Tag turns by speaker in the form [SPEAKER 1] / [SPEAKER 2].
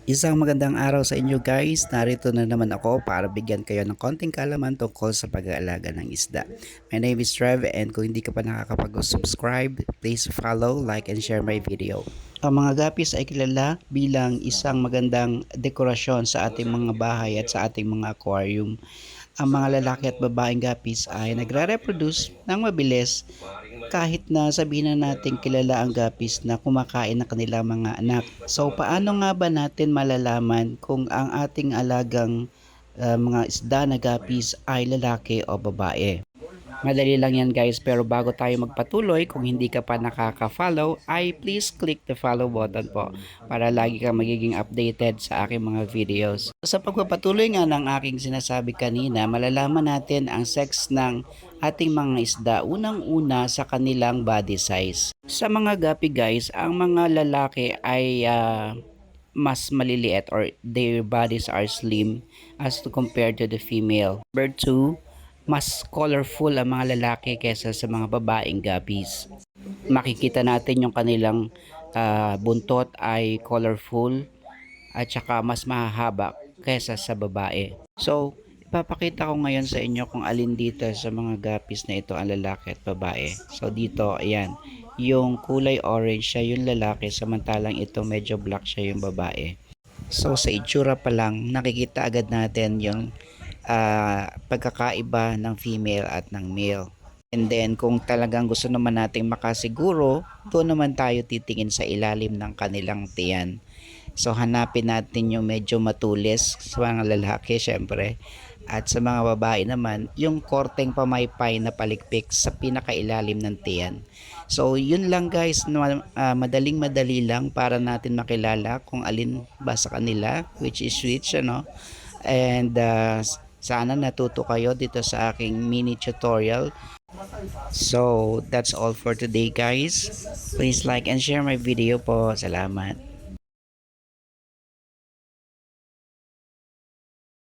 [SPEAKER 1] Isang magandang araw sa inyo guys. Narito na naman ako para bigyan kayo ng konting kaalaman tungkol sa pag-aalaga ng isda. My name is Trev and kung hindi ka pa nakakapag-subscribe, please follow, like and share my video. Ang mga gapis ay kilala bilang isang magandang dekorasyon sa ating mga bahay at sa ating mga aquarium. Ang mga lalaki at babaeng gapis ay nagre-reproduce ng mabilis kahit na sabihin na natin kilala ang gapis na kumakain ng kanilang mga anak. So paano nga ba natin malalaman kung ang ating alagang mga isda na gapis ay lalaki o babae? Madali lang yan guys, pero bago tayo magpatuloy, kung hindi ka pa nakaka-follow, ay please click the follow button po para lagi kang magiging updated sa aking mga videos. Sa pagpapatuloy nga ng aking sinasabi kanina, malalaman natin ang sex ng ating mga isda unang-una sa kanilang body size. Sa mga gapi guys, ang mga lalaki ay mas maliliit or their bodies are slim as to compared to the female. Number 2, mas colorful ang mga lalaki kaysa sa mga babaeng guppies. Makikita natin yung kanilang buntot ay colorful at saka mas mahahaba kaysa sa babae. So, ipapakita ko ngayon sa inyo kung alin dito sa mga guppies na ito ang lalaki at babae. So, dito, ayan, yung kulay orange siya yung lalaki samantalang ito medyo black siya yung babae. So, sa itsura pa lang, nakikita agad natin yung pagkakaiba ng female at ng male. And then kung talagang gusto naman nating makasiguro, doon naman tayo titingin sa ilalim ng kanilang tiyan. So hanapin natin yung medyo matulis sa mga lalaki syempre. At sa mga babae naman, yung korteng pamaypay na palikpik sa pinakailalim ng tiyan. So yun lang guys, madaling madali lang para natin makilala kung alin ba sa kanila, which is which, ano. And sana natuto kayo dito sa aking mini tutorial. So that's all for today guys. Please like and share my video po. Salamat.